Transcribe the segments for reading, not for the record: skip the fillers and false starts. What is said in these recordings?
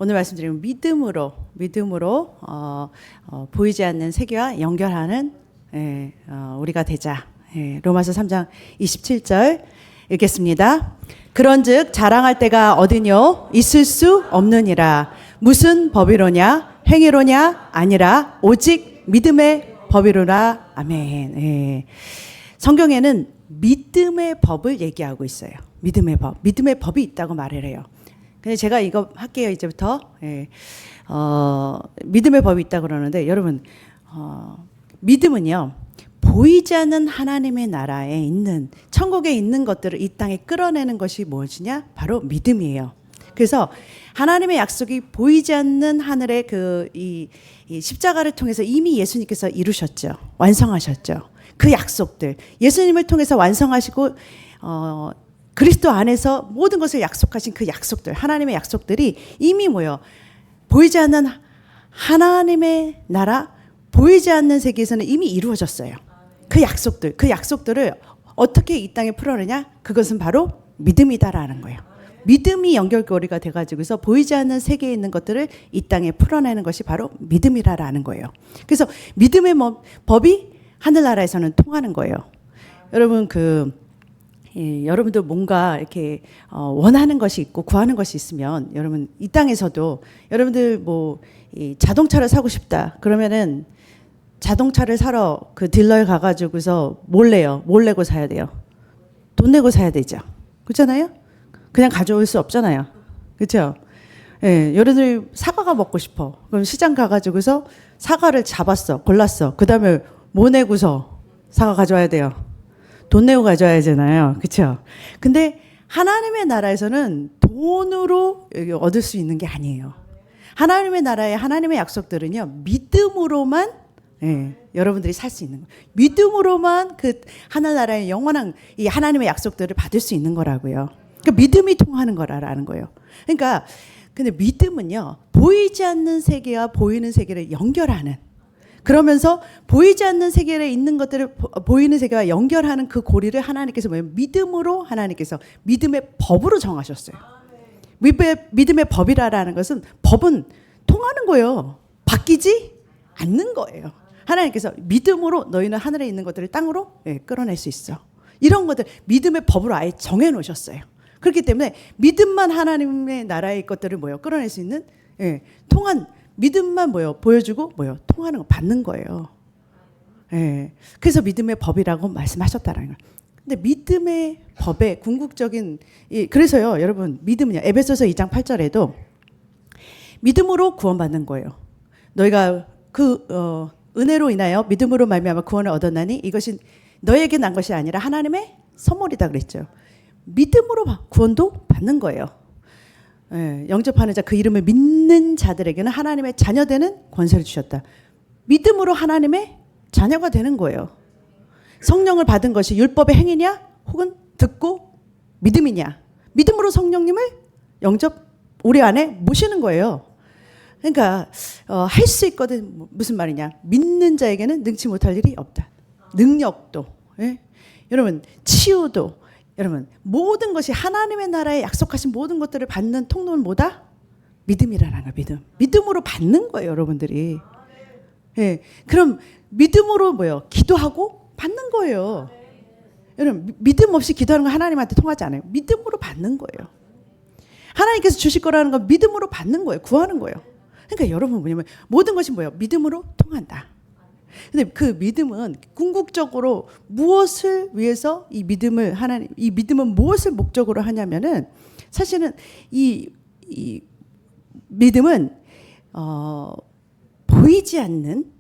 오늘 말씀드리면 믿음으로 보이지 않는 세계와 연결하는 우리가 되자. 로마서 3장 27절 읽겠습니다. 그런즉 자랑할 때가 어디뇨? 있을 수 없느니라. 무슨 법이로냐? 행위로냐? 아니라 오직 믿음의 법이로라. 아멘. 성경에는 믿음의 법을 얘기하고 있어요. 믿음의 법이 있다고 말을 해요. 근데 제가 이거 할게요, 이제부터. 믿음의 법이 있다고 그러는데, 여러분, 믿음은요, 보이지 않는 하나님의 나라에 있는, 천국에 있는 것들을 이 땅에 끌어내는 것이 무엇이냐? 바로 믿음이에요. 그래서 하나님의 약속이 보이지 않는 하늘의 이 십자가를 통해서 이미 예수님께서 이루셨죠. 완성하셨죠. 그 약속들. 예수님을 통해서 완성하시고, 그리스도 안에서 모든 것을 약속하신 그 약속들, 하나님의 약속들이 이미 보이지 않는 하나님의 나라, 보이지 않는 세계에서는 이미 이루어졌어요. 그 약속들을 어떻게 이 땅에 풀어내냐? 그것은 바로 믿음이다라는 거예요. 믿음이 연결고리가 돼가지고서 보이지 않는 세계에 있는 것들을 이 땅에 풀어내는 것이 바로 믿음이라는 거예요. 그래서 믿음의 법이 하늘나라에서는 통하는 거예요. 여러분 여러분들 뭔가 이렇게 원하는 것이 있고 구하는 것이 있으면 여러분 이 땅에서도 여러분들 이 자동차를 사고 싶다 그러면은 자동차를 사러 그 딜러에 가가지고서 몰래고 사야 돼요. 돈 내고 사야 되죠. 그렇잖아요? 그냥 가져올 수 없잖아요. 그렇죠? 여러분들 사과가 먹고 싶어. 그럼 시장 가가지고서 사과를 골랐어. 그 다음에 뭐 내고서 사과 가져와야 돼요. 돈 내고 가져와야 되잖아요. 그렇죠? 근데 하나님의 나라에서는 돈으로 얻을 수 있는 게 아니에요. 하나님의 나라의 하나님의 약속들은요. 믿음으로만 여러분들이 살 수 있는 거예요. 믿음으로만 그 하늘나라의 영원한 이 하나님의 약속들을 받을 수 있는 거라고요. 그러니까 믿음이 통하는 거라는 거예요. 그러니까 근데 믿음은요. 보이지 않는 세계와 보이는 세계를 연결하는 그러면서 보이지 않는 세계에 있는 것들을 보이는 세계와 연결하는 그 고리를 하나님께서 믿음으로 하나님께서 믿음의 법으로 정하셨어요. 믿음의 법이라는 것은 법은 통하는 거예요. 바뀌지 않는 거예요. 하나님께서 믿음으로 너희는 하늘에 있는 것들을 땅으로 끌어낼 수 있어. 이런 것들 믿음의 법으로 아예 정해 놓으셨어요. 그렇기 때문에 믿음만 하나님의 나라의 것들을 끌어낼 수 있는 통한 믿음만 보여주고 통하는 거 받는 거예요. 그래서 믿음의 법이라고 말씀하셨다는 거예요. 근데 믿음의 법의 궁극적인 그래서요, 여러분 믿음은요. 에베소서 2장 8절에도 믿음으로 구원받는 거예요. 너희가 은혜로 인하여 믿음으로 말미암아 구원을 얻었나니 이것이 너에게 난 것이 아니라 하나님의 선물이다 그랬죠. 믿음으로 구원도 받는 거예요. 영접하는 자 그 이름을 믿는 자들에게는 하나님의 자녀 되는 권세를 주셨다. 믿음으로 하나님의 자녀가 되는 거예요. 성령을 받은 것이 율법의 행위냐 혹은 듣고 믿음이냐. 믿음으로 성령님을 우리 안에 모시는 거예요. 그러니까 할 수 있거든. 무슨 말이냐. 믿는 자에게는 능치 못할 일이 없다. 능력도 여러분 치유도 여러분 모든 것이 하나님의 나라에 약속하신 모든 것들을 받는 통로는 뭐다? 믿음이라는 거예요. 믿음으로 받는 거예요, 여러분들이. 그럼 믿음으로 기도하고 받는 거예요. 여러분 믿음 없이 기도하는 건 하나님한테 통하지 않아요. 믿음으로 받는 거예요. 하나님께서 주실 거라는 건 믿음으로 받는 거예요. 구하는 거예요. 그러니까 여러분 모든 것이 믿음으로 통한다. 근데 그 믿음은 궁극적으로 무엇을 위해서 이 믿음은 무엇을 목적으로 하냐면은 사실은 이 믿음은 보이지 않는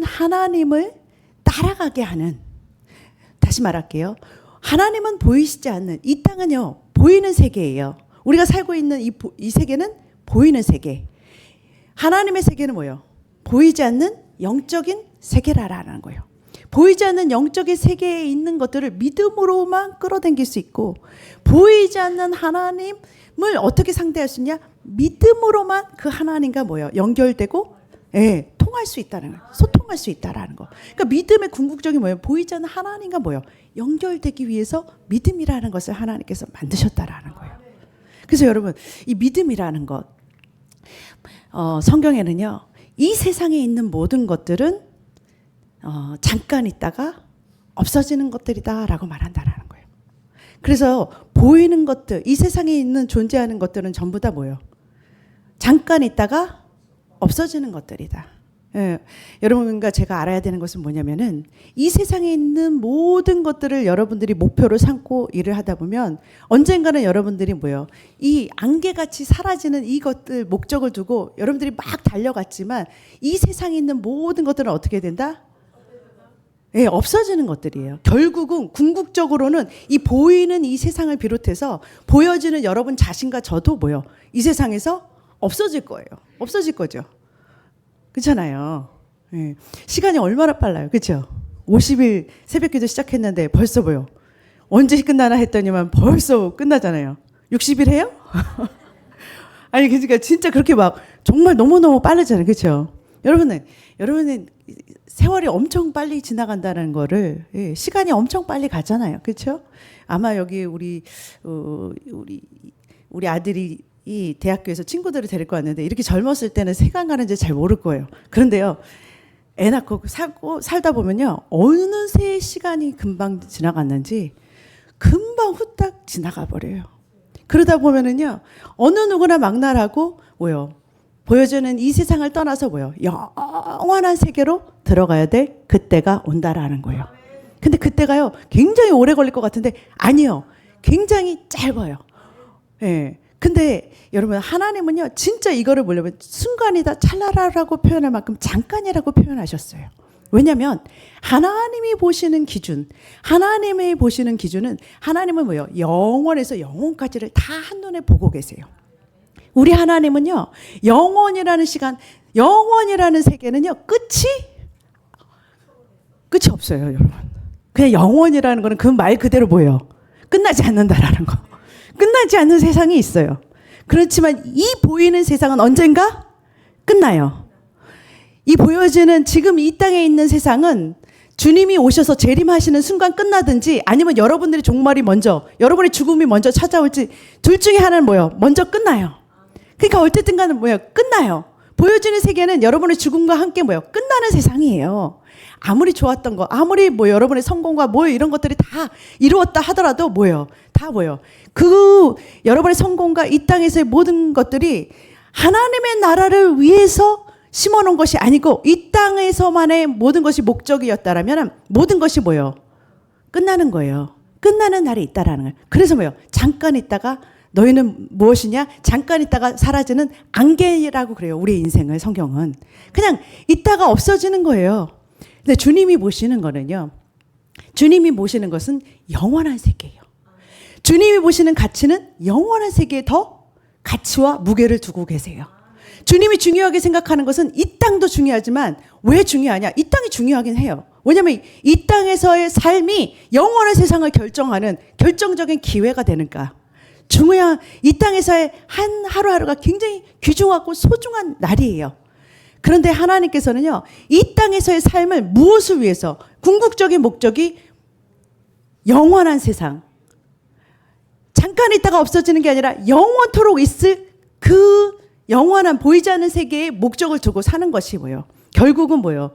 하나님을 따라가게 하는 다시 말할게요. 하나님은 보이시지 않는 이 땅은요 보이는 세계예요. 우리가 살고 있는 이 세계는 보이는 세계. 하나님의 세계는 보이지 않는 영적인 세계라는 거예요. 보이지 않는 영적인 세계에 있는 것들을 믿음으로만 끌어당길 수 있고 보이지 않는 하나님을 어떻게 상대할 수 있냐? 믿음으로만 그 하나님과 연결되고 통할 수 있다는 거예요. 소통할 수 있다라는 거. 그러니까 믿음의 궁극적인 보이지 않는 하나님과 연결되기 위해서 믿음이라는 것을 하나님께서 만드셨다라는 거예요. 그래서 여러분, 이 믿음이라는 것, 성경에는요, 이 세상에 있는 모든 것들은 잠깐 있다가 없어지는 것들이다라고 말한다라는 거예요. 그래서 보이는 것들, 이 세상에 있는 존재하는 것들은 전부 다 뭐예요? 잠깐 있다가 없어지는 것들이다. 예, 여러분과 제가 알아야 되는 것은 뭐냐면은 이 세상에 있는 모든 것들을 여러분들이 목표로 삼고 일을 하다 보면 언젠가는 여러분들이 뭐예요? 이 안개같이 사라지는 이것들 목적을 두고 여러분들이 막 달려갔지만 이 세상에 있는 모든 것들은 어떻게 된다? 예, 없어지는 것들이에요. 결국은 궁극적으로는 이 보이는 이 세상을 비롯해서 보여지는 여러분 자신과 저도 뭐예요? 이 세상에서 없어질 거예요. 없어질 거죠. 그렇잖아요. 예. 시간이 얼마나 빨라요. 그렇죠? 50일 새벽기도 시작했는데 벌써 뭐요? 언제 끝나나 했더니만 벌써 끝나잖아요. 60일 해요? 아니 그러니까 진짜 그렇게 막 정말 너무너무 빠르잖아요. 그렇죠? 여러분은 세월이 엄청 빨리 지나간다는 거를 예, 시간이 엄청 빨리 가잖아요. 그렇죠? 아마 여기 우리 아들이 이 대학교에서 친구들을 데리고 왔는데 이렇게 젊었을 때는 시간 가는지 잘 모를 거예요. 그런데요, 애 낳고 살다 보면요, 어느새 시간이 금방 지나갔는지 금방 후딱 지나가 버려요. 그러다 보면은요, 어느 누구나 막날하고 뭐요? 보여주는 이 세상을 떠나서 뭐요? 영원한 세계로 들어가야 될 그때가 온다라는 거예요. 근데 그때가요, 굉장히 오래 걸릴 것 같은데 아니요, 굉장히 짧아요. 예. 근데 여러분 하나님은요 진짜 이거를 보려면 순간이다 찰나라라고 표현할 만큼 잠깐이라고 표현하셨어요. 왜냐하면 하나님이 보시는 기준, 하나님이 보시는 기준은 하나님은 뭐예요? 영원에서 영원까지를 다 한눈에 보고 계세요. 우리 하나님은요 영원이라는 시간, 영원이라는 세계는요 끝이 없어요, 여러분. 그냥 영원이라는 거는 그 말 그대로 뭐예요? 끝나지 않는다라는 거. 끝나지 않는 세상이 있어요. 그렇지만 이 보이는 세상은 언젠가 끝나요. 이 보여지는 지금 이 땅에 있는 세상은 주님이 오셔서 재림하시는 순간 끝나든지 아니면 여러분들의 종말이 먼저, 여러분의 죽음이 먼저 찾아올지 둘 중에 하나는 뭐예요? 먼저 끝나요. 그러니까 어쨌든 간에 뭐예요? 끝나요. 보여지는 세계는 여러분의 죽음과 함께 뭐예요? 끝나는 세상이에요. 아무리 좋았던 거, 아무리 뭐 여러분의 성공과 뭐 이런 것들이 다 이루었다 하더라도 뭐예요? 다 뭐예요? 그 여러분의 성공과 이 땅에서의 모든 것들이 하나님의 나라를 위해서 심어놓은 것이 아니고 이 땅에서만의 모든 것이 목적이었다라면 모든 것이 뭐예요? 끝나는 거예요. 끝나는 날이 있다라는 거예요. 그래서 뭐예요? 잠깐 있다가 너희는 무엇이냐? 잠깐 있다가 사라지는 안개라고 그래요. 우리의 인생을 성경은. 그냥 있다가 없어지는 거예요. 근데 주님이 보시는 거는요. 주님이 보시는 것은 영원한 세계예요. 주님이 보시는 가치는 영원한 세계에 더 가치와 무게를 두고 계세요. 주님이 중요하게 생각하는 것은 이 땅도 중요하지만 왜 중요하냐? 이 땅이 중요하긴 해요. 왜냐하면 이 땅에서의 삶이 영원한 세상을 결정하는 결정적인 기회가 되니까. 중요한 이 땅에서의 한 하루하루가 굉장히 귀중하고 소중한 날이에요. 그런데 하나님께서는요, 이 땅에서의 삶을 무엇을 위해서? 궁극적인 목적이 영원한 세상. 잠깐 있다가 없어지는 게 아니라 영원토록 있을 그 영원한 보이지 않는 세계의 목적을 두고 사는 것이 뭐예요? 결국은 뭐예요?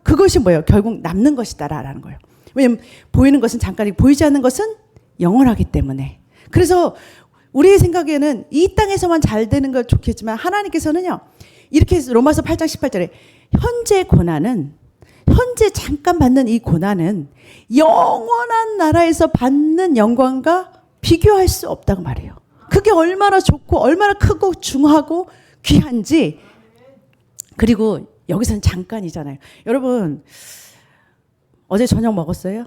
그것이 뭐예요? 결국 남는 것이다라는 거예요. 왜냐면 보이는 것은 잠깐이고 보이지 않는 것은 영원하기 때문에. 그래서 우리의 생각에는 이 땅에서만 잘 되는 걸 좋겠지만 하나님께서는요. 이렇게 로마서 8장 18절에 현재 고난은 현재 잠깐 받는 이 고난은 영원한 나라에서 받는 영광과 비교할 수 없다고 말해요. 그게 얼마나 좋고 얼마나 크고 중하고 귀한지. 그리고 여기서는 잠깐이잖아요. 여러분 어제 저녁 먹었어요?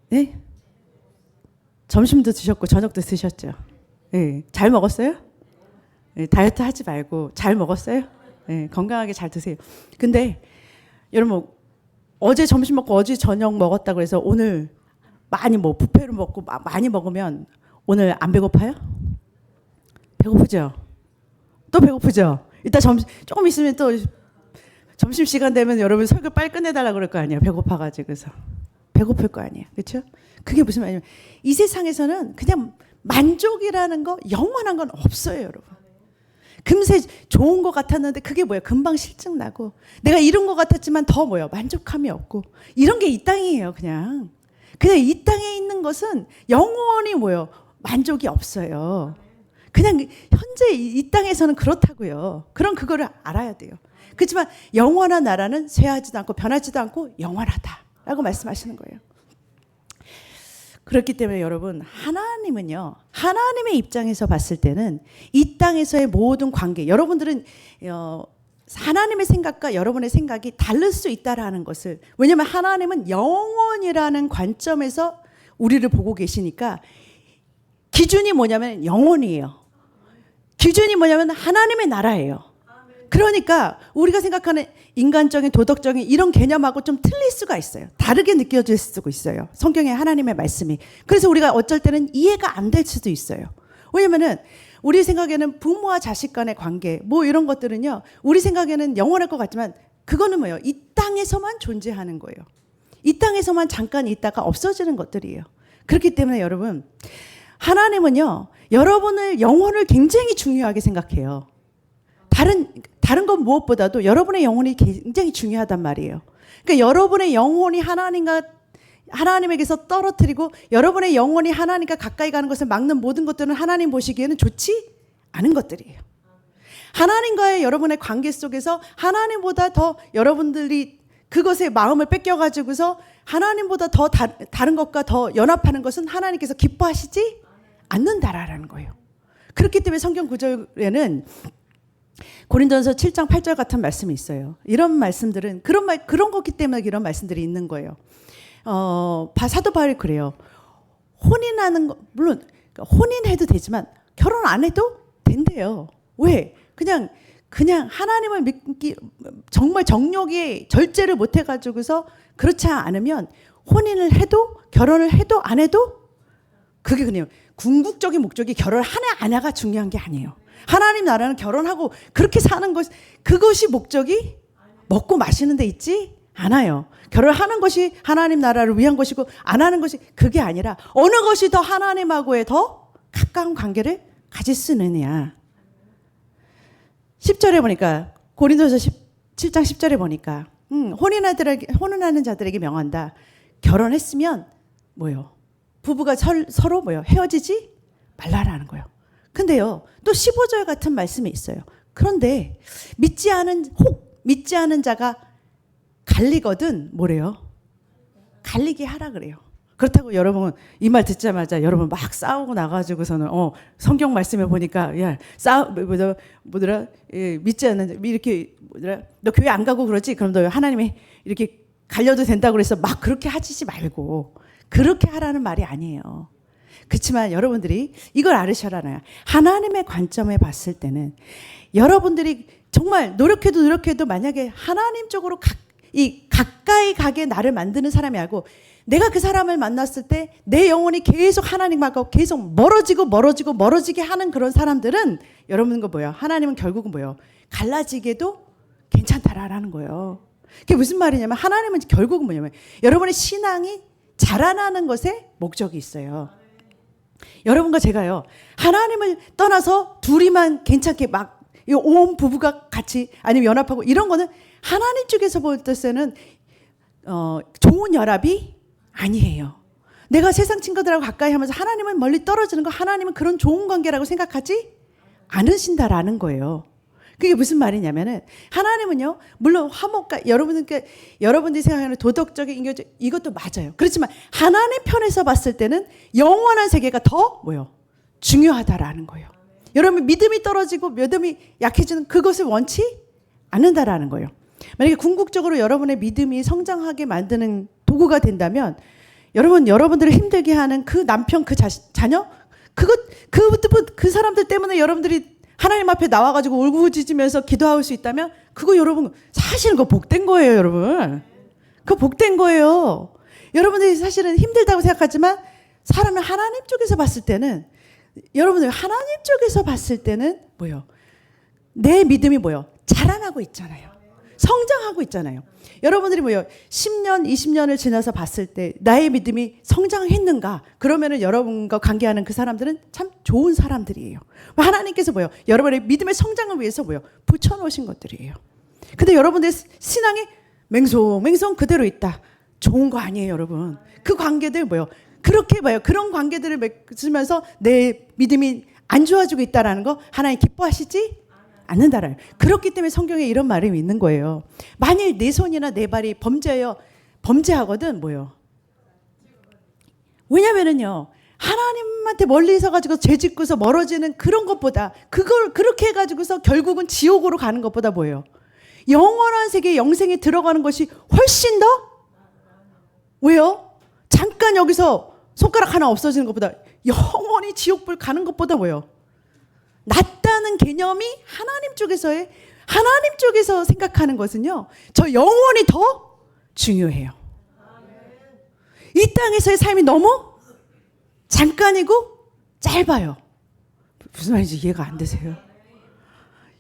네? 점심도 드셨고 저녁도 드셨죠? 네. 잘 먹었어요? 네. 다이어트 하지 말고 잘 먹었어요? 네. 건강하게 잘 드세요. 근데 여러분 어제 점심 먹고 어제 저녁 먹었다고 해서 오늘 많이 뭐 뷔페로 먹고 많이 먹으면 오늘 안 배고파요? 배고프죠? 또 배고프죠? 이따 조금 있으면 또 점심시간 되면 여러분 설교 빨리 끝내달라고 그럴 거 아니에요. 배고파가지고서. 배고플 거 아니에요. 그렇죠? 그게 무슨 말이냐면 이 세상에서는 그냥 만족이라는 거, 영원한 건 없어요, 여러분. 금세 좋은 것 같았는데 그게 뭐예요? 금방 실증나고, 내가 이룬 것 같았지만 더 뭐예요? 만족함이 없고, 이런 게 이 땅이에요. 그냥 이 땅에 있는 것은 영원히 뭐예요? 만족이 없어요. 그냥 현재 이 땅에서는 그렇다고요. 그럼 그거를 알아야 돼요. 그렇지만 영원한 나라는 쇠하지도 않고 변하지도 않고 영원하다라고 말씀하시는 거예요. 그렇기 때문에 여러분, 하나님은요, 하나님의 입장에서 봤을 때는 이 땅에서의 모든 관계, 여러분들은 하나님의 생각과 여러분의 생각이 다를 수 있다라는 것을, 왜냐하면 하나님은 영원이라는 관점에서 우리를 보고 계시니까, 기준이 뭐냐면 영원이에요. 기준이 뭐냐면 하나님의 나라예요. 그러니까 우리가 생각하는 인간적인 도덕적인 이런 개념하고 좀 틀릴 수가 있어요. 다르게 느껴질 수도 있어요. 성경의 하나님의 말씀이. 그래서 우리가 어쩔 때는 이해가 안 될 수도 있어요. 왜냐면은 우리 생각에는 부모와 자식 간의 관계 뭐 이런 것들은요, 우리 생각에는 영원할 것 같지만 그거는 뭐예요? 이 땅에서만 존재하는 거예요. 이 땅에서만 잠깐 있다가 없어지는 것들이에요. 그렇기 때문에 여러분, 하나님은요, 여러분을 영혼을 굉장히 중요하게 생각해요. 다른 건 무엇보다도 여러분의 영혼이 굉장히 중요하단 말이에요. 그러니까 여러분의 영혼이 하나님에게서 떨어뜨리고 여러분의 영혼이 하나님과 가까이 가는 것을 막는 모든 것들은 하나님 보시기에는 좋지 않은 것들이에요. 하나님과의 여러분의 관계 속에서 하나님보다 더 여러분들이 그것에 마음을 뺏겨가지고서 하나님보다 더 다른 것과 더 연합하는 것은 하나님께서 기뻐하시지 않는다라는 거예요. 그렇기 때문에 성경 구절에는 고린도전서 7장 8절 같은 말씀이 있어요. 이런 말씀들은 그런 거기 때문에 이런 말씀들이 있는 거예요. 사도 바울이 그래요. 혼인하는 거, 물론 혼인해도 되지만 결혼 안 해도 된대요. 왜? 그냥 하나님을 믿기 정말 정욕이 절제를 못 해가지고서 그렇지 않으면 혼인을 해도 결혼을 해도 안 해도 그게 그냥 궁극적인 목적이 결혼 하냐 안 하냐가 중요한 게 아니에요. 하나님 나라는 결혼하고 그렇게 사는 것, 그것이 목적이 먹고 마시는 데 있지 않아요. 결혼하는 것이 하나님 나라를 위한 것이고 안 하는 것이 그게 아니라 어느 것이 더 하나님하고의 더 가까운 관계를 가질 수 있느냐. 10절에 보니까 고린도서 7장 10절에 보니까 혼인하는 자들에게 명한다. 결혼했으면 뭐요? 부부가 서로 뭐요? 헤어지지 말라라는 거예요. 근데요, 또 15절 같은 말씀이 있어요. 그런데 믿지 않은 자가 갈리거든 뭐래요? 갈리게 하라 그래요. 그렇다고 여러분 이 말 듣자마자 여러분 막 싸우고 나가지고서는 성경 말씀에 보니까 야 뭐더라 믿지 않는 이렇게 너 교회 안 가고 그러지? 그럼 너 하나님이 이렇게 갈려도 된다고 그래서 막 그렇게 하지 말고 그렇게 하라는 말이 아니에요. 그렇지만 여러분들이 이걸 알으셔라나요? 하나님의 관점에 봤을 때는 여러분들이 정말 노력해도 만약에 하나님 쪽으로 가까이 가게 나를 만드는 사람이 알고 내가 그 사람을 만났을 때 내 영혼이 계속 하나님하고 계속 멀어지게 하는 그런 사람들은 여러분 거 뭐예요? 하나님은 결국은 뭐예요? 갈라지게도 괜찮다라는 거예요. 그게 무슨 말이냐면 하나님은 결국은 뭐냐면 여러분의 신앙이 자라나는 것에 목적이 있어요. 여러분과 제가요, 하나님을 떠나서 둘이만 괜찮게 막 온 부부가 같이 아니면 연합하고 이런 거는 하나님 쪽에서 볼 때는 좋은 연합이 아니에요. 내가 세상 친구들하고 가까이 하면서 하나님은 멀리 떨어지는 거, 하나님은 그런 좋은 관계라고 생각하지 않으신다라는 거예요. 그게 무슨 말이냐면은 하나님은요, 물론 화목과 여러분들이 생각하는 도덕적인 인격적 이것도 맞아요. 그렇지만 하나님 편에서 봤을 때는 영원한 세계가 더 뭐요? 중요하다라는 거예요. 여러분 믿음이 떨어지고 믿음이 약해지는 그것을 원치 않는다라는 거예요. 만약에 궁극적으로 여러분의 믿음이 성장하게 만드는 도구가 된다면 여러분들을 힘들게 하는 그 남편, 그 자녀, 그 사람들 때문에 여러분들이 하나님 앞에 나와가지고 울부짖으면서 기도할 수 있다면 그거 여러분 사실은 그거 복된 거예요, 여러분. 그거 복된 거예요. 여러분들이 사실은 힘들다고 생각하지만 사람은 하나님 쪽에서 봤을 때는 여러분들 하나님 쪽에서 봤을 때는 뭐요? 내 믿음이 뭐요? 자라나고 있잖아요. 성장하고 있잖아요. 여러분들이 뭐요? 10년, 20년을 지나서 봤을 때 나의 믿음이 성장했는가? 그러면은 여러분과 관계하는 그 사람들은 참 좋은 사람들이에요. 하나님께서 뭐요? 여러분의 믿음의 성장을 위해서 뭐요? 붙여놓으신 것들이에요. 근데 여러분들 신앙이 맹송맹송 그대로 있다. 좋은 거 아니에요, 여러분. 그 관계들 뭐요? 그렇게 봐요. 그런 관계들을 맺으면서 내 믿음이 안 좋아지고 있다라는 거 하나님 기뻐하시지 않는다라요. 그렇기 때문에 성경에 이런 말이 있는 거예요. 만일 내 손이나 내 발이 범죄하거든 뭐요? 왜냐면은요. 하나님한테 멀리 있어가지고 죄 짓고서 멀어지는 그런 것보다 그걸 그렇게 해가지고서 결국은 지옥으로 가는 것보다 뭐예요? 영원한 세계에 영생에 들어가는 것이 훨씬 더 왜요? 잠깐 여기서 손가락 하나 없어지는 것보다 영원히 지옥불 가는 것보다 뭐예요? 낫다는 개념이 하나님 쪽에서 생각하는 것은요. 저 영원히 더 중요해요. 이 땅에서의 삶이 너무 잠깐이고 짧아요. 무슨 말인지 이해가 안 되세요?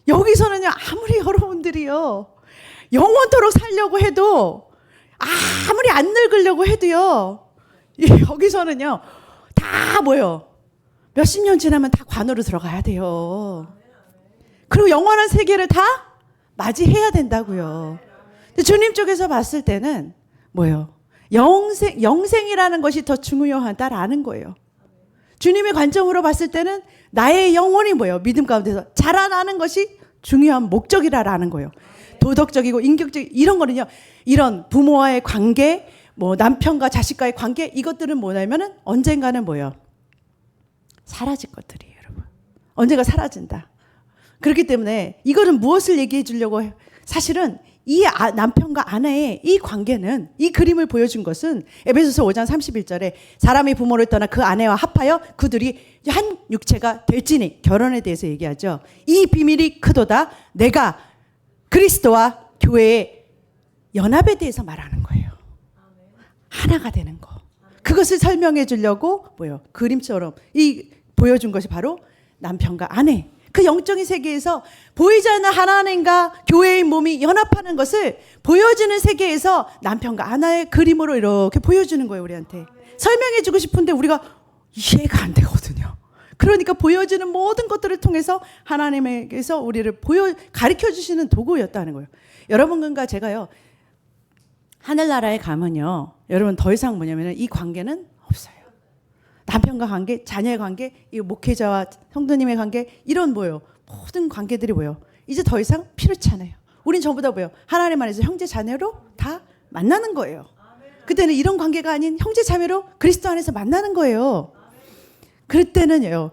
여기서는요. 아무리 여러분들이요. 영원토록 살려고 해도 아무리 안 늙으려고 해도요. 여기서는요. 다 뭐요? 몇십 년 지나면 다 관으로 들어가야 돼요. 그리고 영원한 세계를 다 맞이해야 된다고요. 근데 주님 쪽에서 봤을 때는 뭐예요? 영생이라는 것이 더 중요하다라는 거예요. 주님의 관점으로 봤을 때는 나의 영혼이 뭐예요? 믿음 가운데서 자라나는 것이 중요한 목적이라는 거예요. 도덕적이고 인격적 이런 거는요. 이런 부모와의 관계, 뭐 남편과 자식과의 관계 이것들은 뭐냐면은 언젠가는 뭐예요? 사라질 것들이에요, 여러분. 언젠가 사라진다. 그렇기 때문에 이거는 무엇을 얘기해 주려고 해요? 사실은 이 남편과 아내의 이 관계는 이 그림을 보여준 것은 에베소서 5장 31절에 사람이 부모를 떠나 그 아내와 합하여 그들이 한 육체가 될지니 결혼에 대해서 얘기하죠. 이 비밀이 크도다. 내가 그리스도와 교회의 연합에 대해서 말하는 거예요. 하나가 되는 거. 그것을 설명해 주려고 뭐요? 그림처럼 보여준 것이 바로 남편과 아내. 그 영적인 세계에서 보이지 않는 하나님과 교회의 몸이 연합하는 것을 보여주는 세계에서 남편과 아내의 그림으로 이렇게 보여주는 거예요, 우리한테. 설명해 주고 싶은데 우리가 이해가 안 되거든요. 그러니까 보여주는 모든 것들을 통해서 하나님에게서 우리를 가르쳐 주시는 도구였다는 거예요. 여러분과 제가요. 하늘나라에 가면요. 여러분 더 이상 뭐냐면 이 관계는 없어요. 남편과 관계, 자녀의 관계, 이 목회자와 성도님의 관계 이런 뭐예요? 모든 관계들이 뭐예요? 이제 더 이상 필요치 않아요. 우린 전부 다 뭐예요? 하나님 안에서 형제 자매로 다 만나는 거예요. 그때는 이런 관계가 아닌 형제 자매로 그리스도 안에서 만나는 거예요. 그때는요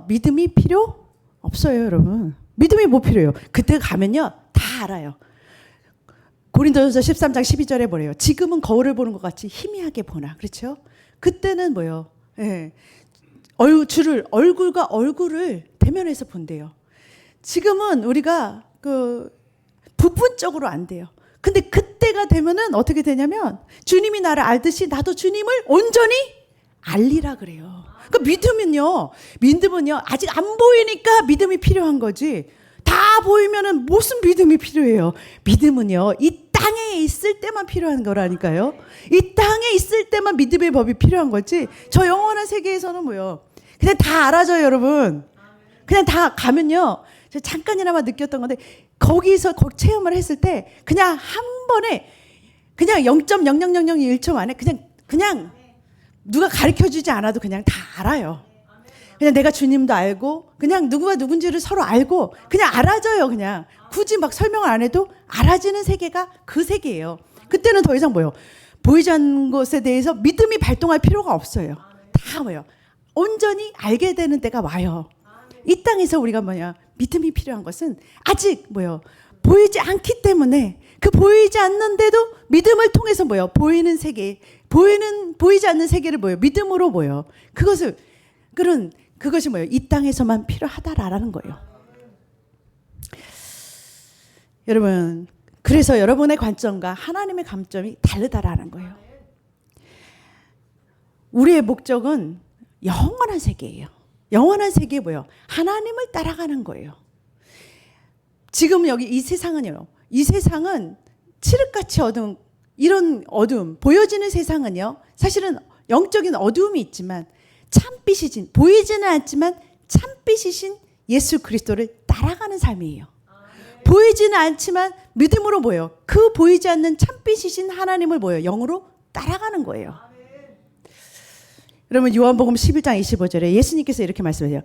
믿음이 필요 없어요, 여러분. 믿음이 뭐 필요해요? 그때 가면요 다 알아요. 고린도전서 13장 12절에 뭐래요? 지금은 거울을 보는 것 같이 희미하게 보나. 그렇죠? 그때는 뭐예요? 예. 얼굴과 얼굴을 대면해서 본대요. 지금은 우리가 부분적으로 안 돼요. 근데 그때가 되면은 어떻게 되냐면 주님이 나를 알듯이 나도 주님을 온전히 알리라 그래요. 그러니까 믿음은요 아직 안 보이니까 믿음이 필요한 거지. 다 보이면은 무슨 믿음이 필요해요? 믿음은요 이 땅에 있을 때만 필요한 거라니까요. 이 땅에 있을 때만 믿음의 법이 필요한 거지. 저 영원한 세계에서는 뭐요? 그냥 다 알아져요, 여러분. 그냥 다 가면요. 저 잠깐이나마 느꼈던 건데 거기서 체험을 했을 때 그냥 한 번에 그냥 0.0001초 만에 그냥 누가 가르쳐주지 않아도 그냥 다 알아요. 그냥 내가 주님도 알고 그냥 누구가 누군지를 서로 알고 그냥 알아져요. 그냥 굳이 막 설명을 안 해도 알아지는 세계가 그 세계예요. 그때는 더 이상 뭐예요? 보이지 않는 것에 대해서 믿음이 발동할 필요가 없어요. 다 뭐예요? 온전히 알게 되는 때가 와요. 이 땅에서 우리가 믿음이 필요한 것은 아직 보이지 않기 때문에 그 보이지 않는데도 믿음을 통해서 보이는 세계, 보이지 않는 세계를 믿음으로 그것이 이 땅에서만 필요하다라는 거예요. 여러분, 그래서 여러분의 관점과 하나님의 관점이 다르다라는 거예요. 우리의 목적은 영원한 세계예요. 영원한 세계에 하나님을 따라가는 거예요. 지금 여기 이 세상은요. 이 세상은 칠흑같이 어두운 이런 어두움, 보여지는 세상은요, 사실은 영적인 어두움이 있지만 참빛이신, 보이지는 않지만 참빛이신 예수 그리스도를 따라가는 삶이에요. 보이지는 않지만 믿음으로 보여. 그 보이지 않는 참빛이신 하나님을 보여. 영으로 따라가는 거예요. 여러분 요한복음 11장 25절에 예수님께서 이렇게 말씀하세요.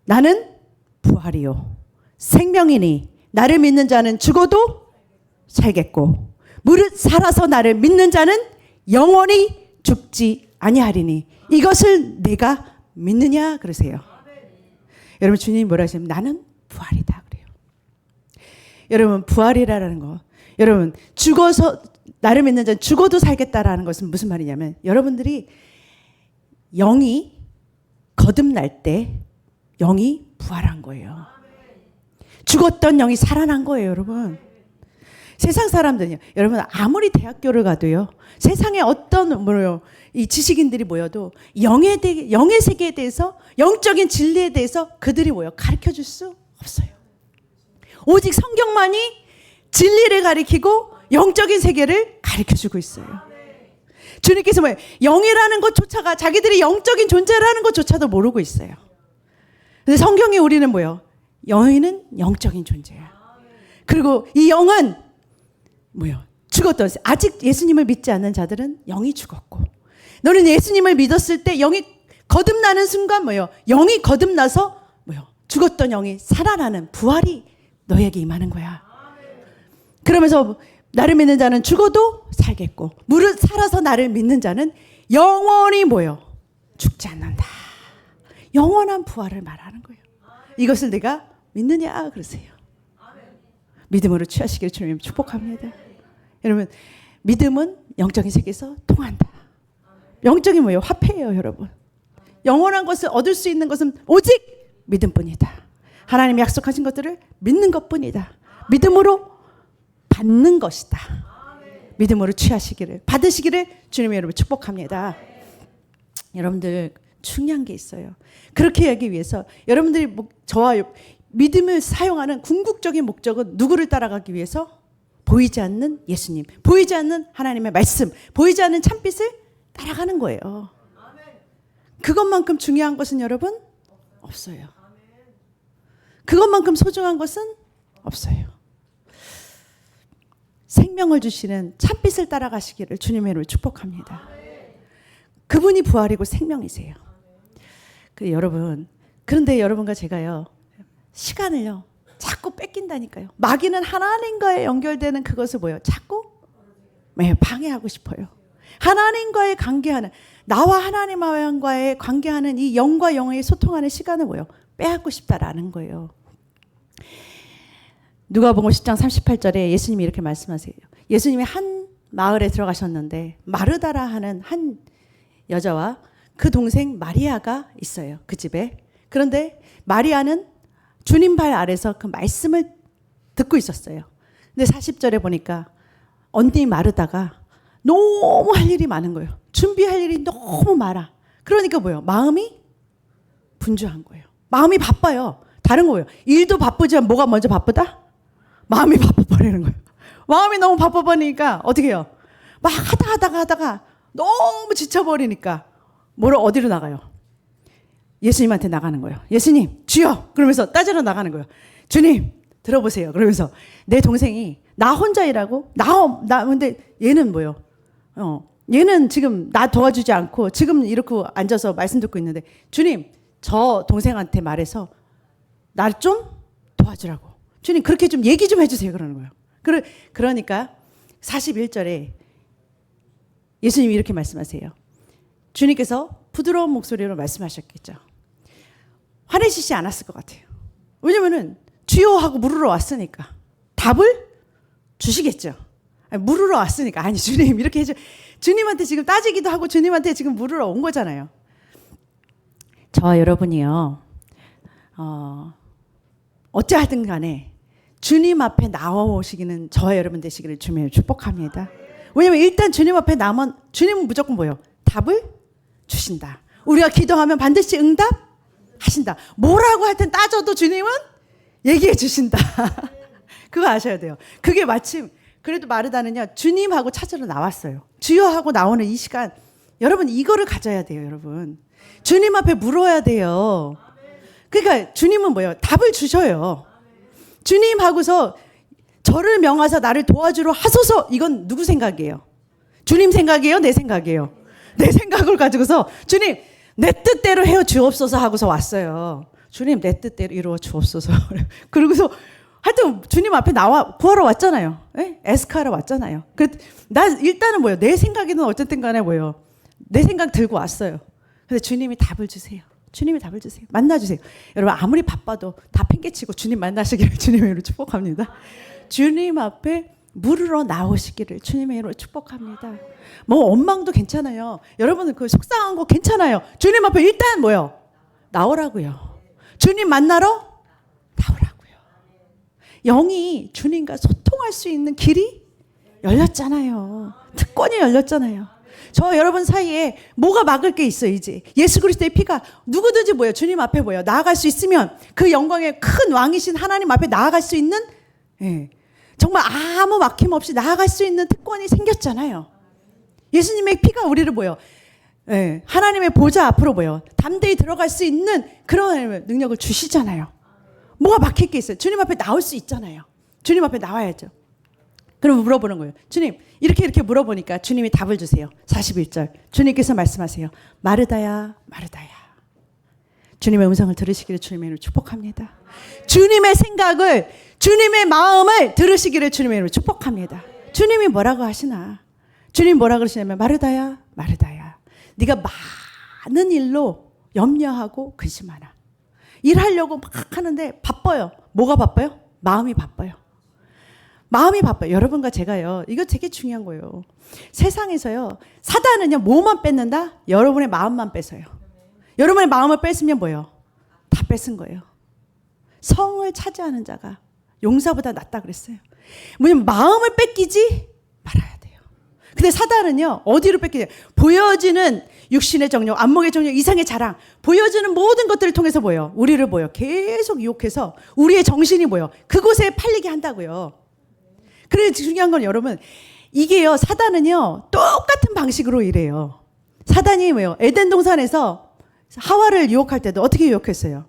나는 부활이요 생명이니 나를 믿는 자는 죽어도 살겠고 무릇 살아서 나를 믿는 자는 영원히 죽지 아니하리니 이것을 내가 믿느냐 그러세요. 여러분 주님이 뭐라 하시냐면 나는 부활이다 그래요. 여러분 부활이라는 거, 여러분 죽어서 나를 믿는 자는 죽어도 살겠다라는 것은 무슨 말이냐면 여러분들이 영이 거듭날 때 영이 부활한 거예요. 죽었던 영이 살아난 거예요, 여러분. 세상 사람들은요, 여러분 아무리 대학교를 가도요, 세상에 어떤 이 지식인들이 모여도 영의 세계에 대해서, 영적인 진리에 대해서 그들이 가르쳐 줄 수 없어요. 오직 성경만이 진리를 가리키고 영적인 세계를 가르쳐 주고 있어요. 주님께서 영이라는 것조차가 자기들이 영적인 존재라는 것조차도 모르고 있어요. 근데 성경에 우리는 영이는 영적인 존재야. 그리고 이 영은 죽었던, 아직 예수님을 믿지 않는 자들은 영이 죽었고, 너는 예수님을 믿었을 때 영이 거듭나는 순간 영이 거듭나서 죽었던 영이 살아나는 부활이 너에게 임하는 거야. 그러면서 나를 믿는 자는 죽어도 살겠고 무릇 살아서 나를 믿는 자는 영원히 죽지 않는다. 영원한 부활을 말하는 거예요. 이것을 내가 믿느냐 그러세요. 믿음으로 취하시기를 주님 축복합니다. 여러분 믿음은 영적인 세계에서 통한다. 영적인 화폐예요, 여러분. 영원한 것을 얻을 수 있는 것은 오직 믿음뿐이다. 하나님이 약속하신 것들을 믿는 것뿐이다. 믿음으로 받는 것이다. 믿음으로 취하시기를, 받으시기를 주님의 여러분 축복합니다. 여러분들 중요한 게 있어요. 그렇게 하기 위해서 여러분들이 저와 믿음을 사용하는 궁극적인 목적은 누구를 따라가기 위해서? 보이지 않는 예수님, 보이지 않는 하나님의 말씀, 보이지 않는 참빛을 따라가는 거예요. 그것만큼 중요한 것은 여러분 없어요. 그것만큼 소중한 것은 없어요. 생명을 주시는 참빛을 따라가시기를 주님의 이름으로 축복합니다. 그분이 부활이고 생명이세요. 여러분, 그런데 여러분과 제가요, 시간을요 자꾸 뺏긴다니까요. 마귀는 하나님과의 연결되는 그것을 자꾸 방해하고 싶어요. 하나님과의 관계하는, 나와 하나님과의 관계하는 이 영과 영의 소통하는 시간을 빼앗고 싶다라는 거예요. 누가복음 10장 38절에 예수님이 이렇게 말씀하세요. 예수님이 한 마을에 들어가셨는데 마르다라 하는 한 여자와 그 동생 마리아가 있어요. 그 집에. 그런데 마리아는 주님 발 아래서 그 말씀을 듣고 있었어요. 근데 40절에 보니까 언니 마르다가 너무 할 일이 많은 거예요. 준비할 일이 너무 많아. 그러니까 마음이 분주한 거예요. 마음이 바빠요. 다른 거예요. 일도 바쁘지만 뭐가 먼저 바쁘다? 마음이 바빠버리는 거예요. 마음이 너무 바빠버리니까 어떻게 해요? 막 하다가 너무 지쳐버리니까 어디로 나가요? 예수님한테 나가는 거예요. 예수님, 주여! 그러면서 따지러 나가는 거예요. 주님, 들어보세요. 그러면서 내 동생이 나 혼자 일하고 근데 얘는 얘는 지금 나 도와주지 않고 지금 이렇게 앉아서 말씀 듣고 있는데 주님, 저 동생한테 말해서 날 좀 도와주라고. 주님, 그렇게 좀 얘기 좀 해주세요. 그러는 거예요. 그러니까 41절에 예수님이 이렇게 말씀하세요. 주님께서 부드러운 목소리로 말씀하셨겠죠. 화내시지 않았을 것 같아요. 왜냐면은 주여 하고 물으러 왔으니까 답을 주시겠죠. 물으러 왔으니까. 아니 주님 이렇게 해줘. 주님한테 지금 따지기도 하고 주님한테 지금 물으러 온 거잖아요. 저와 여러분이요, 어찌하든 간에 주님 앞에 나와오시기는 저와 여러분 되시기를 주님을 축복합니다. 왜냐면 일단 주님 앞에 나면 주님은 무조건 답을 주신다. 우리가 기도하면 반드시 응답하신다. 뭐라고 하여튼 따져도 주님은 얘기해 주신다. 그거 아셔야 돼요. 그게 마침 그래도 마르다는요 주님하고 찾으러 나왔어요. 주여 하고 나오는 이 시간 여러분 이거를 가져야 돼요. 여러분 주님 앞에 물어야 돼요. 그러니까 주님은 뭐예요? 답을 주셔요. 주님 하고서 저를 명하사 나를 도와주러 하소서. 이건 누구 생각이에요? 주님 생각이에요? 내 생각이에요? 내 생각을 가지고서 주님 내 뜻대로 해요 주옵소서 하고서 왔어요. 주님 내 뜻대로 이루어 주옵소서. 그러고서 하여튼 주님 앞에 나와 구하러 왔잖아요. 네? 에스카하러 왔잖아요. 난 일단은 뭐예요? 내 생각에는 어쨌든 간에 뭐예요? 내 생각 들고 왔어요. 근데 주님이 답을 주세요. 주님이 답을 주세요. 만나주세요. 여러분 아무리 바빠도 다 팽개치고 주님 만나시기를 주님의 이름으로 축복합니다. 주님 앞에 물으러 나오시기를 주님의 이름으로 축복합니다. 뭐 원망도 괜찮아요. 여러분은 그 속상한 거 괜찮아요. 주님 앞에 일단 뭐요? 나오라고요. 주님 만나러 나오라고요. 영이 주님과 소통할 수 있는 길이 열렸잖아요. 특권이 열렸잖아요. 저 여러분 사이에 뭐가 막을 게 있어요. 이제 예수 그리스도의 피가 누구든지 뭐예요? 주님 앞에 뭐예요? 나아갈 수 있으면 그 영광의 큰 왕이신 하나님 앞에 나아갈 수 있는 정말 아무 막힘 없이 나아갈 수 있는 특권이 생겼잖아요. 예수님의 피가 우리를 뭐예요? 하나님의 보좌 앞으로 뭐예요? 담대히 들어갈 수 있는 그런 능력을 주시잖아요. 뭐가 막힐 게 있어요? 주님 앞에 나올 수 있잖아요. 주님 앞에 나와야죠. 그럼 물어보는 거예요. 주님 이렇게 물어보니까 주님이 답을 주세요. 41절 주님께서 말씀하세요. 마르다야 마르다야. 주님의 음성을 들으시기를 주님의 이름으로 축복합니다. 주님의 생각을 주님의 마음을 들으시기를 주님의 이름으로 축복합니다. 주님이 뭐라고 하시나? 주님 뭐라 그러시냐면 마르다야 마르다야 네가 많은 일로 염려하고 근심하나. 일하려고 막 하는데 바빠요. 뭐가 바빠요? 마음이 바빠요. 마음이 바빠요. 여러분과 제가요. 이거 되게 중요한 거예요. 세상에서요. 사단은요. 뭐만 뺏는다? 여러분의 마음만 뺏어요. 여러분의 마음을 뺏으면 뭐예요? 다 뺏은 거예요. 성을 차지하는 자가 용사보다 낫다 그랬어요. 뭐냐면 마음을 뺏기지 말아야 돼요. 근데 사단은요. 어디로 뺏기냐? 보여지는 육신의 정욕, 안목의 정욕, 이상의 자랑, 보여지는 모든 것들을 통해서 뭐예요? 우리를 뭐예요? 계속 유혹해서 우리의 정신이 뭐예요? 그곳에 팔리게 한다고요. 그래서 중요한 건 여러분 이게요 사단은요 똑같은 방식으로 일해요. 사단이 뭐예요? 에덴 동산에서 하와를 유혹할 때도 어떻게 유혹했어요?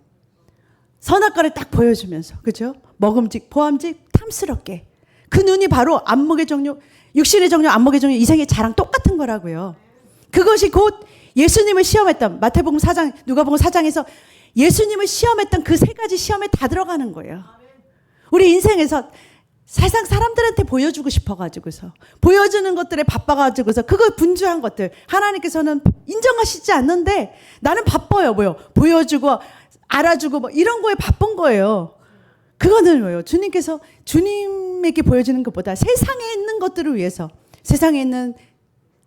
선악과를 딱 보여주면서 그죠? 먹음직 보암직 탐스럽게 그 눈이 바로 안목의 정욕, 육신의 정욕, 안목의 정욕, 이상의 자랑 똑같은 거라고요. 그것이 곧 예수님을 시험했던 마태복음 4장, 누가복음 4장에서 예수님을 시험했던 그 세 가지 시험에 다 들어가는 거예요. 우리 인생에서 세상 사람들한테 보여주고 싶어가지고서 보여주는 것들에 바빠가지고서 그거 분주한 것들 하나님께서는 인정하시지 않는데 나는 바빠요. 뭐요? 보여주고 알아주고 뭐 이런 거에 바쁜 거예요. 그거는 뭐예요? 주님께서 주님에게 보여주는 것보다 세상에 있는 것들을 위해서 세상에 있는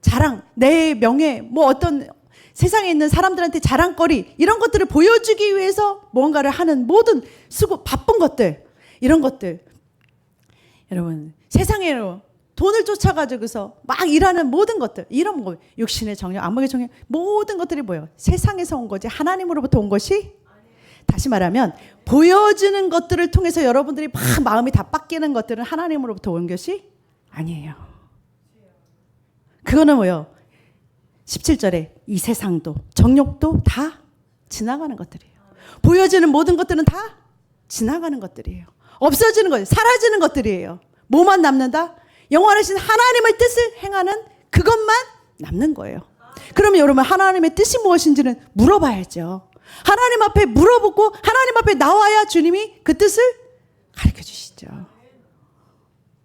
자랑, 내 명예, 뭐 어떤 세상에 있는 사람들한테 자랑거리 이런 것들을 보여주기 위해서 뭔가를 하는 모든 수고 바쁜 것들 이런 것들 여러분 세상에로 돈을 쫓아가지고서 막 일하는 모든 것들 이런 거 육신의 정욕, 안목의 정욕 모든 것들이 뭐예요? 세상에서 온 거지 하나님으로부터 온 것이 다시 말하면 보여주는 것들을 통해서 여러분들이 막 마음이 다 빡기는 것들은 하나님으로부터 온 것이 아니에요. 그거는 뭐예요? 17절에 이 세상도 정욕도 다 지나가는 것들이에요. 보여지는 모든 것들은 다 지나가는 것들이에요. 없어지는 거예요. 사라지는 것들이에요. 뭐만 남는다? 영원하신 하나님의 뜻을 행하는 그것만 남는 거예요. 그러면 여러분 하나님의 뜻이 무엇인지는 물어봐야죠. 하나님 앞에 물어보고 하나님 앞에 나와야 주님이 그 뜻을 가르쳐 주시죠.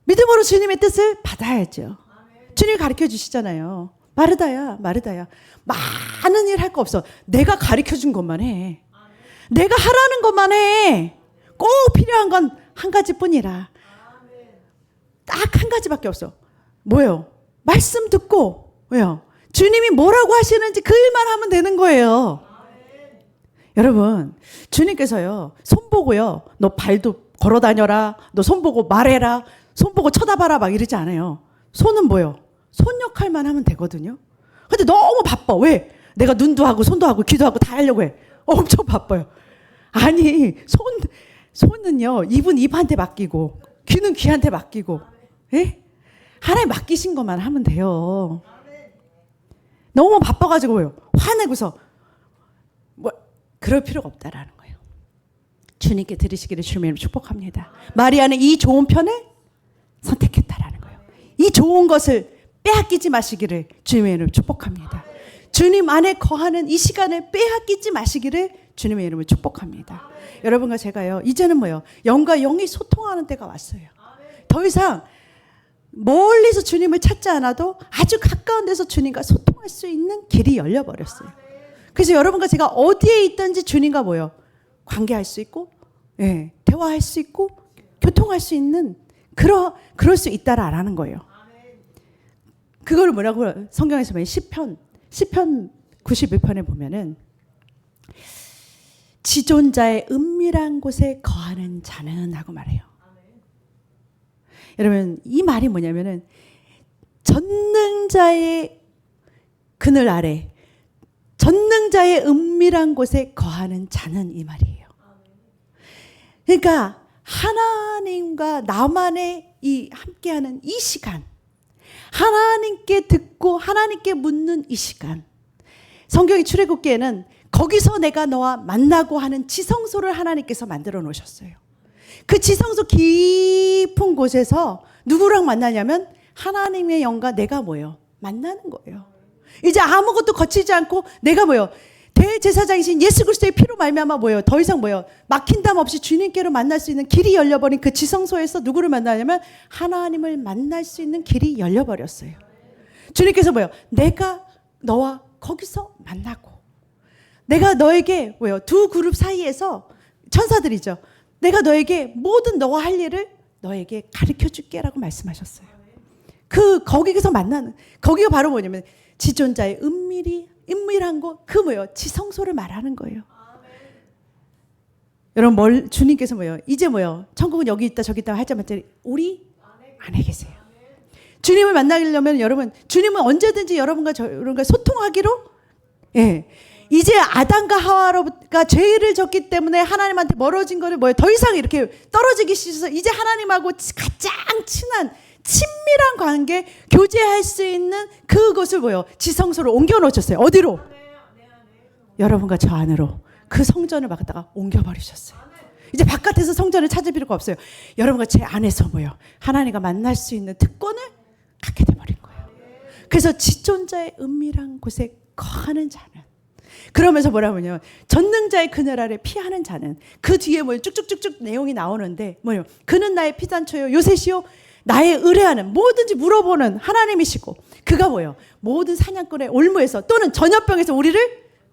믿음으로 주님의 뜻을 받아야죠. 주님이 가르쳐 주시잖아요. 마르다야 마르다야 많은 일 할 거 없어. 내가 가르쳐 준 것만 해. 내가 하라는 것만 해. 꼭 필요한 건 한 가지뿐이라. 딱 한 가지밖에 없어. 뭐예요? 말씀 듣고 왜요? 주님이 뭐라고 하시는지 그 일만 하면 되는 거예요. 여러분 주님께서요 손 보고요 너 발도 걸어 다녀라, 너 손 보고 말해라, 손 보고 쳐다봐라 막 이러지 않아요. 손은 뭐예요? 손 역할만 하면 되거든요. 근데 너무 바빠. 왜? 내가 눈도 하고 손도 하고 귀도 하고 다 하려고 해. 엄청 바빠요. 아니 손은요 입은 입한테 맡기고 귀는 귀한테 맡기고, 예? 하나님 맡기신 것만 하면 돼요. 너무 바빠가지고요. 화내고서 뭐 그럴 필요가 없다라는 거예요. 주님께 드리시기를 주님의 이름으로 축복합니다. 마리아는 이 좋은 편을 선택했다라는 거예요. 이 좋은 것을 빼앗기지 마시기를 주님의 이름으로 축복합니다. 주님 안에 거하는 이 시간을 빼앗기지 마시기를 주님의 이름으로 축복합니다. 여러분과 제가요, 이제는 뭐요? 영과 영이 소통하는 때가 왔어요. 더 이상 멀리서 주님을 찾지 않아도 아주 가까운 데서 주님과 소통할 수 있는 길이 열려버렸어요. 그래서 여러분과 제가 어디에 있든지 주님과 뭐요? 관계할 수 있고, 예, 대화할 수 있고, 교통할 수 있는 그럴 수 있다라는 거예요. 그걸 뭐라고 성경에서 보면 시편 91편에 보면은 지존자의 은밀한 곳에 거하는 자는 하고 말해요. 여러분 이 말이 뭐냐면은 전능자의 그늘 아래 전능자의 은밀한 곳에 거하는 자는 이 말이에요. 그러니까 하나님과 나만의 이 함께하는 이 시간, 하나님께 듣고 하나님께 묻는 이 시간, 성경의 출애굽기에는 거기서 내가 너와 만나고 하는 지성소를 하나님께서 만들어 놓으셨어요. 그 지성소 깊은 곳에서 누구랑 만나냐면 하나님의 영과 내가 뭐예요? 만나는 거예요. 이제 아무것도 거치지 않고 내가 뭐예요? 대제사장이신 예수 그리스도의 피로 말미암아 뭐예요? 더 이상 뭐예요? 막힌 담 없이 주님께로 만날 수 있는 길이 열려버린 그 지성소에서 누구를 만나냐면 하나님을 만날 수 있는 길이 열려버렸어요. 주님께서 뭐예요? 내가 너와 거기서 만나고 내가 너에게 뭐예요? 두 그룹 사이에서 천사들이죠. 내가 너에게 모든 너와 할 일을 너에게 가르쳐 줄게라고 말씀하셨어요. 거기서 만나는 거기가 바로 뭐냐면 지존자의 은밀한 곳, 그 뭐예요? 지성소를 말하는 거예요. 여러분 주님께서 뭐예요? 이제 뭐예요? 천국은 여기 있다 저기 있다 하자마자 우리 안에 계세요. 주님을 만나려면 여러분 주님은 언제든지 여러분과 소통하기로, 예. 이제 아담과 하와가 죄를 졌기 때문에 하나님한테 멀어진 거를 뭐예요? 더 이상 이렇게 떨어지기 싫어서 이제 하나님하고 가장 친한 친밀한 관계 교제할 수 있는 그것을 뭐예요? 지성소로 옮겨 놓으셨어요. 어디로? 여러분과 저 안으로 그 성전을 막다가 옮겨버리셨어요. 이제 바깥에서 성전을 찾을 필요가 없어요. 여러분과 제 안에서 뭐예요? 하나님과 만날 수 있는 특권을 갖게 돼버린 거예요. 그래서 지존자의 은밀한 곳에 거하는 자는, 그러면서 뭐라고 하냐면 전능자의 그늘 아래 피하는 자는, 그 뒤에 뭐 쭉쭉쭉쭉 내용이 나오는데 뭐예요? 그는 나의 피단초요 요새시요 나의 의뢰하는, 뭐든지 물어보는 하나님이시고, 그가 뭐예요? 모든 사냥꾼의 올무에서 또는 전염병에서 우리를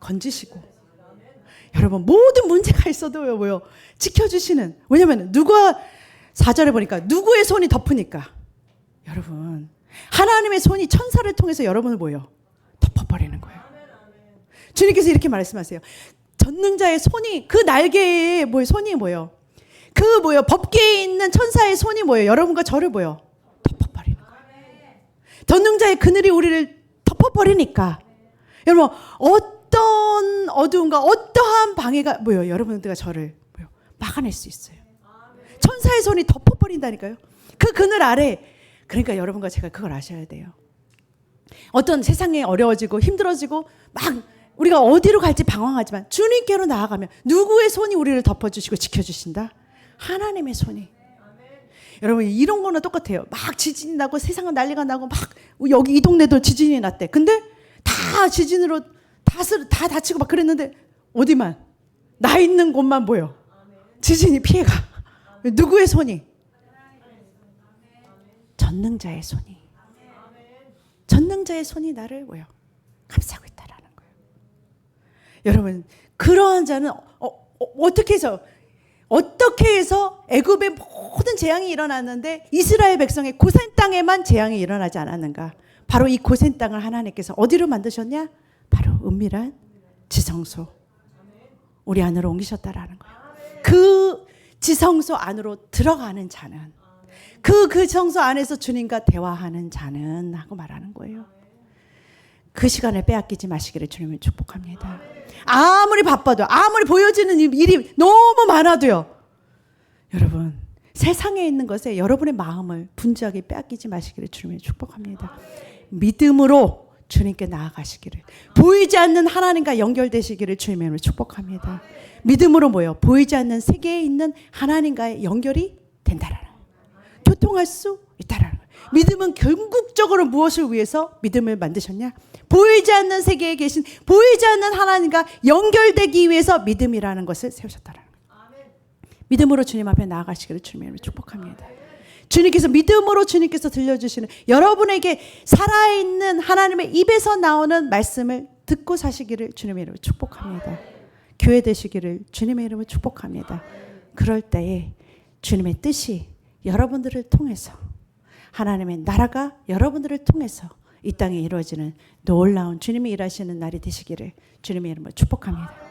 건지시고, 여러분 모든 문제가 있어도요 뭐요? 지켜주시는, 왜냐면 누가 4절에 보니까 누구의 손이 덮으니까, 여러분 하나님의 손이 천사를 통해서 여러분을 뭐예요? 덮어버리는 거예요. 주님께서 이렇게 말씀하세요. 전능자의 손이, 그 날개에 손이 뭐예요? 그 뭐예요? 법궤에 있는 천사의 손이 뭐예요? 여러분과 저를 뭐예요? 덮어버리는 거예요. 전능자의 그늘이 우리를 덮어버리니까 여러분 어떤 어두움과 어떠한 방해가 뭐예요? 여러분들과 저를 뭐예요? 막아낼 수 있어요. 천사의 손이 덮어버린다니까요. 그 그늘 아래. 그러니까 여러분과 제가 그걸 아셔야 돼요. 어떤 세상에 어려워지고 힘들어지고 막 우리가 어디로 갈지 방황하지만 주님께로 나아가면 누구의 손이 우리를 덮어주시고 지켜주신다? 하나님의 손이. 여러분 이런 거는 똑같아요. 막 지진이 나고 세상은 난리가 나고 막 여기 이 동네도 지진이 났대. 근데 다 지진으로 다 다치고 막 그랬는데 어디만? 나 있는 곳만 보여. 지진이 피해가. 누구의 손이? 전능자의 손이. 전능자의 손이 나를 뭐요? 감싸고 있다라는 거예요. 여러분 그러한 자는 어떻게 해서 애굽의 모든 재앙이 일어났는데 이스라엘 백성의 고센 땅에만 재앙이 일어나지 않았는가? 바로 이 고센 땅을 하나님께서 어디로 만드셨냐? 바로 은밀한 지성소, 우리 안으로 옮기셨다라는 거예요. 그 지성소 안으로 들어가는 자는, 그 지성소 안에서 주님과 대화하는 자는 하고 말하는 거예요. 그 시간을 빼앗기지 마시기를 주님을 축복합니다. 아무리 바빠도, 아무리 보여지는 일이 너무 많아도요, 여러분 세상에 있는 것에 여러분의 마음을 분주하게 빼앗기지 마시기를 주님의 축복합니다. 믿음으로 주님께 나아가시기를, 보이지 않는 하나님과 연결되시기를 주님의 이름으로 축복합니다. 믿음으로 뭐요? 보이지 않는 세계에 있는 하나님과의 연결이 된다라는 거예요. 교통할 수 있다라는 거예요. 믿음은 궁극적으로 무엇을 위해서 믿음을 만드셨냐? 보이지 않는 세계에 계신 보이지 않는 하나님과 연결되기 위해서 믿음이라는 것을 세우셨다라는 거예요. 믿음으로 주님 앞에 나아가시기를 주님의 이름으로 축복합니다. 주님께서 믿음으로 주님께서 들려주시는 여러분에게 살아있는 하나님의 입에서 나오는 말씀을 듣고 사시기를 주님의 이름으로 축복합니다. 교회 되시기를 주님의 이름으로 축복합니다. 그럴 때에 주님의 뜻이 여러분들을 통해서, 하나님의 나라가 여러분들을 통해서 이 땅에 이루어지는 놀라운 주님이 일하시는 날이 되시기를 주님의 이름으로 축복합니다.